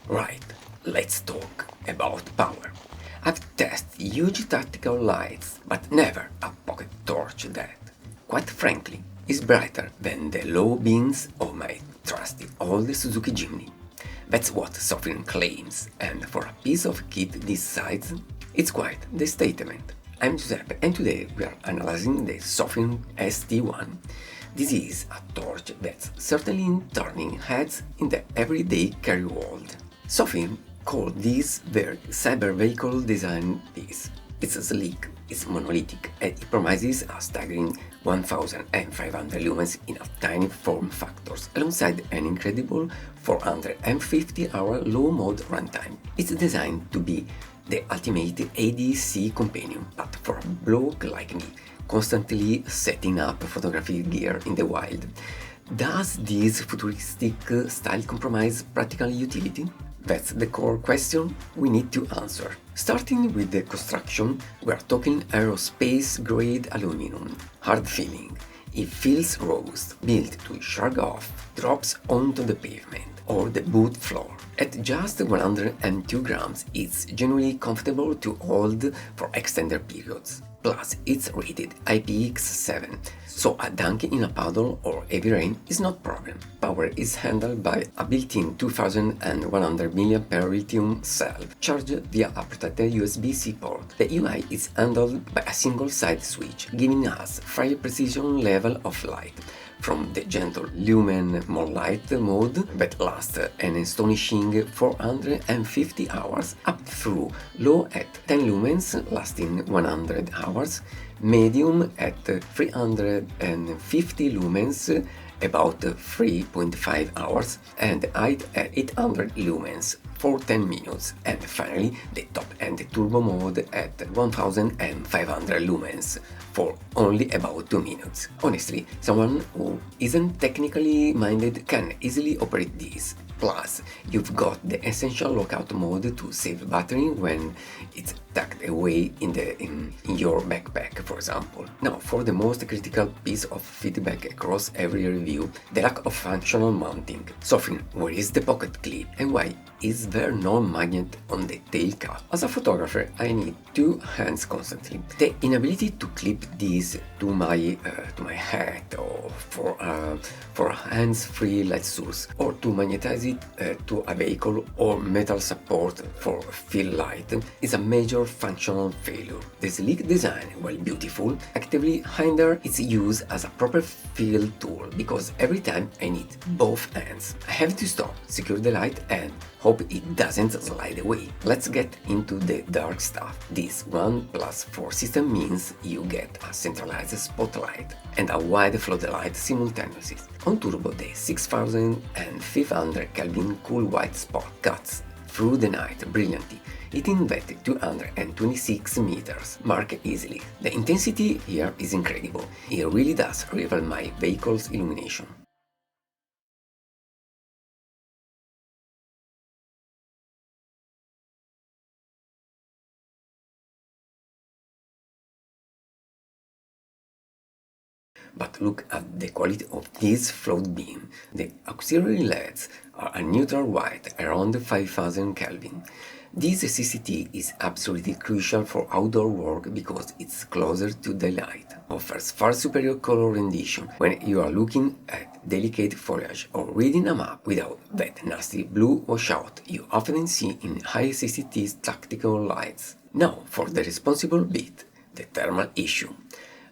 Right, let's talk about power. I've tested huge tactical lights, but never a pocket torch that, quite frankly, is brighter than the low beams of my trusty old Suzuki Jimny. That's what Sofirn claims, and for a piece of kit this size, it's quite the statement. I'm Giuseppe, and today we are analyzing the Sofirn ST1. This is a torch that's certainly turning heads in the everyday carry world. Sofirn called this their cyber vehicle design piece. It's sleek, it's monolithic, and it promises a staggering 1500 lumens in a tiny form factors, alongside an incredible 450-hour low-mode runtime. It's designed to be the ultimate ADC companion, but for a bloke like me, constantly setting up photography gear in the wild. Does this futuristic style compromise practical utility? That's the core question we need to answer. Starting with the construction, we are talking aerospace-grade aluminum, hard feeling. It feels robust, built to shrug off, drops onto the pavement or the boot floor. At just 102 grams, it's genuinely comfortable to hold for extended periods. Plus, it's rated IPX7, so a dunk in a puddle or heavy rain is not a problem. Power is handled by a built-in 2100 mAh lithium cell, charged via a protected USB-C port. The UI is handled by a single side switch, giving us high precision level of light, from the gentle lumen more light mode that lasts an astonishing 450 hours up through low at 10 lumens lasting 100 hours, medium at 350 lumens about 3.5 hours, and high at 800 lumens for 10 minutes, and finally the top-end turbo mode at 1500 lumens for only about 2 minutes. Honestly, someone who isn't technically minded can easily operate this. Plus, you've got the essential lockout mode to save battery when it's tucked away in your backpack, for example. Now, for the most critical piece of feedback across every review, the lack of functional mounting. Sofirn, where is the pocket clip, and why is there no magnet on the tail cap? As a photographer, I need two hands constantly. The inability to clip these to my hat or for a hands-free light source, or to magnetize it to a vehicle or metal support for fill light is a major functional failure. The sleek design, while beautiful, actively hinders its use as a proper fill tool because every time I need both hands, I have to stop, secure the light, and hope it doesn't slide away. Let's get into the dark stuff. This 1+4 system means you get a centralized spotlight and a wide floodlight simultaneously. On turbo, the 6500 Kelvin cool white spot cuts through the night brilliantly, hitting that 226 meters mark easily. The intensity here is incredible. It really does rival my vehicle's illumination. But look at the quality of this float beam. The auxiliary LEDs are a neutral white around 5000 Kelvin. This CCT is absolutely crucial for outdoor work because it's closer to daylight, offers far superior color rendition when you are looking at delicate foliage or reading a map without that nasty blue washout you often see in high CCT tactical lights. Now for the responsible bit, the thermal issue.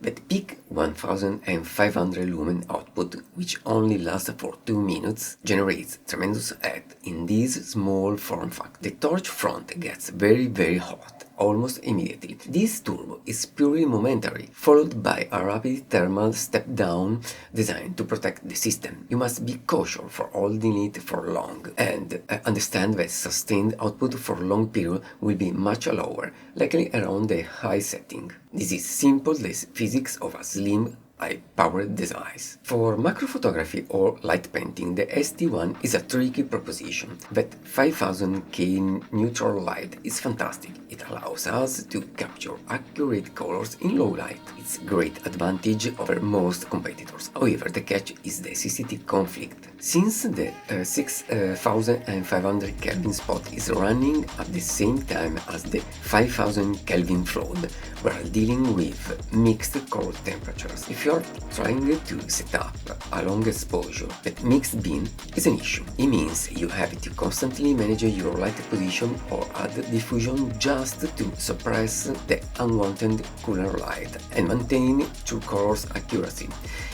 That peak 1500 lumen output, which only lasts for 2 minutes, generates tremendous heat in this small form factor. The torch front gets very hot, almost immediately. This turbo is purely momentary, followed by a rapid thermal step-down designed to protect the system. You must be cautious for holding it for long, and understand that sustained output for long period will be much lower, likely around the high setting. This is simple as physics of a slim, high-powered device. For macro photography or light painting, the ST1 is a tricky proposition. That 5000K neutral light is fantastic. It allows us to capture accurate colors in low light. It's a great advantage over most competitors. However, the catch is the CCT conflict. Since the 6500 Kelvin spot is running at the same time as the 5000 Kelvin flood, we are dealing with mixed core temperatures. If you are trying to set up a long exposure, that mixed beam is an issue. It means you have to constantly manage your light position or add diffusion just to suppress the unwanted cooler light and maintain true colors accuracy.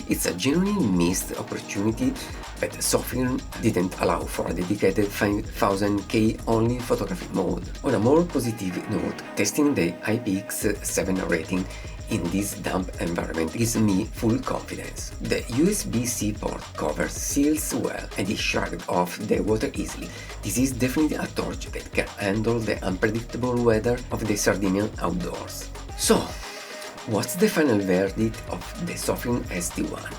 It's a genuinely missed opportunity, but Sofirn didn't allow for a dedicated 5000K only photography mode. On a more positive note, testing the IPX7 rating in this damp environment gives me full confidence. The USB-C port cover seals well and is shrugged off the water easily. This is definitely a torch that can handle the unpredictable weather of the Sardinian outdoors. So, what's the final verdict of the Sofirn ST1?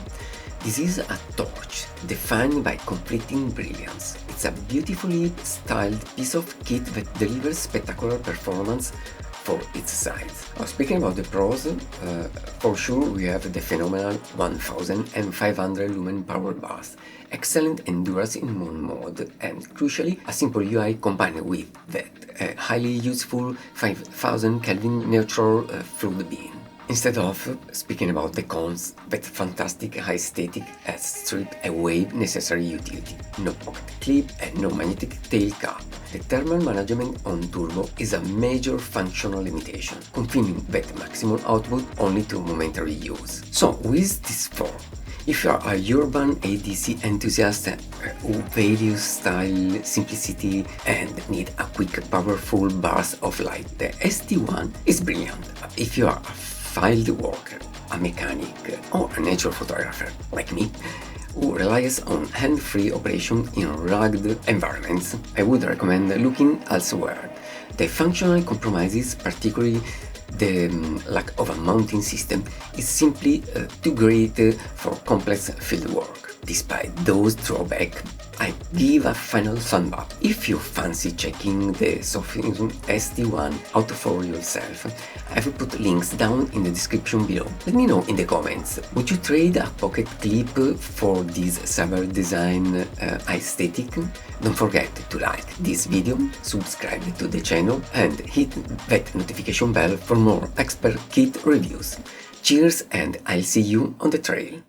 This is a torch defined by conflicting brilliance. It's a beautifully styled piece of kit that delivers spectacular performance for its size. Speaking about the pros, for sure we have the phenomenal 1500 lumen power burst, excellent endurance in moon mode, and crucially a simple UI combined with that highly useful 5000 Kelvin neutral flood beam. Instead of speaking about the cons, that fantastic high static has stripped away necessary utility. No pocket clip and no magnetic tail cap. The thermal management on turbo is a major functional limitation, confining that maximum output only to momentary use. So, who is this for? If you are a urban ADC enthusiast who values style, simplicity, and need a quick, powerful burst of light, the ST1 is brilliant. If you are a field worker, a mechanic, or a nature photographer like me, who relies on hand-free operation in rugged environments, I would recommend looking elsewhere. The functional compromises, particularly the lack of a mounting system, is simply too great for complex field work. Despite those drawbacks, I give a final thumb up. If you fancy checking the Sofirn ST1 out for yourself, I've put links down in the description below. Let me know in the comments, would you trade a pocket clip for this cyber design aesthetic? Don't forget to like this video, subscribe to the channel, and hit that notification bell for more expert kit reviews. Cheers, and I'll see you on the trail.